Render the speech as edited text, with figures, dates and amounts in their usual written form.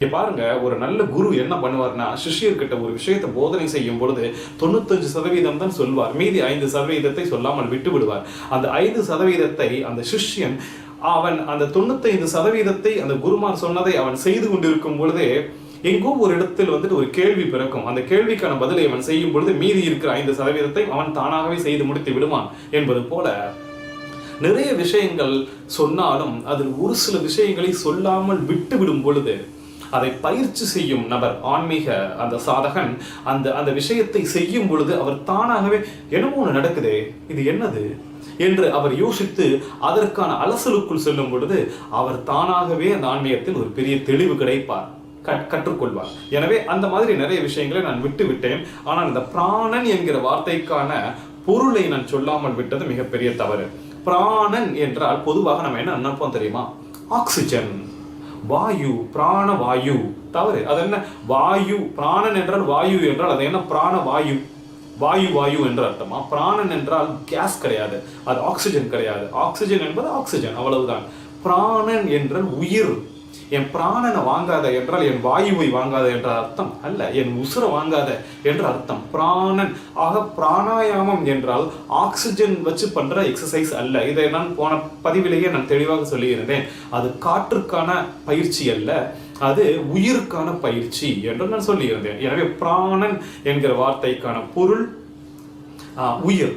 பாருங்க, ஒரு நல்ல குரு என்ன பண்ணுவார்னா, சிஷ்யர்கிட்ட ஒரு விஷயத்தை போதனை செய்யும் பொழுது 95% தான் சொல்வார். மீதி 5% சொல்லாமல் விட்டு விடுவார். அந்த 5% அந்த சிஷ்யன் அவன் அந்த 95% அந்த குருமார் சொன்னதை அவன் செய்து கொண்டிருக்கும் பொழுதே எங்கோ ஒரு இடத்தில் ஒரு கேள்வி பிறக்கும். அந்த கேள்விக்கான பதிலை அவன் செய்யும் பொழுது மீதி இருக்கிற 5% அவன் தானாகவே செய்து முடித்து விடுவான் என்பது போல நிறைய விஷயங்கள் சொன்னாலும் அதில் ஒரு சில விஷயங்களை சொல்லாமல் விட்டு விடும் பொழுது அதை பயிற்சி செய்யும் நபர், ஆன்மீக அந்த சாதகன் அந்த விஷயத்தை செய்யும் பொழுது அவர் தானாகவே என்னமோ ஒன்று நடக்குதே, இது என்னது என்று அவர் யோசித்து அதற்கான அலசலுக்குள் செல்லும் பொழுது அவர் தானாகவே அந்த ஆன்மீகத்தில் ஒரு பெரிய தெளிவு கிடைப்பார், கற்றுக்கொள்வார். எனவே அந்த மாதிரி நிறைய விஷயங்களை நான் விட்டு விட்டேன். ஆனால் இந்த பிராணன் என்கிற வார்த்தைக்கான பொருளை நான் சொல்லாமல் விட்டது மிகப்பெரிய தவறு. பிராணன் என்றால் பொதுவாக நம்ம என்ன நினைப்போம் தெரியுமா? ஆக்சிஜன், வாயு, பிராண வாயு. தவறு. அது என்ன? வாயு. பிராணன் என்றால் வாயு என்றால் அது என்ன? பிராண வாயு. வாயு என்ற அர்த்தமா? பிராணன் என்றால் கேஸ் கிடையாது, அது ஆக்சிஜன் கிடையாது. ஆக்சிஜன் என்பது ஆக்சிஜன், அவ்வளவுதான். பிராணன் என்றால் உயிர். என் பிராணனை வாங்காத என்றால் என் வாயுவை வாங்காத என்ற அர்த்தம் அல்ல, என் உசுரை வாங்காத என்ற அர்த்தம். பிராணன். ஆக பிராணாயாமம் என்றால் ஆக்சிஜன் வச்சு பண்ற எக்ஸசைஸ் அல்ல. இதை நான் போன பதிவிலேயே நான் தெளிவாக சொல்லியிருந்தேன். அது காற்றுக்கான பயிற்சி அல்ல, அது உயிருக்கான பயிற்சி என்று நான் சொல்லியிருந்தேன். எனவே பிராணன் என்கிற வார்த்தைக்கான பொருள் உயிர்.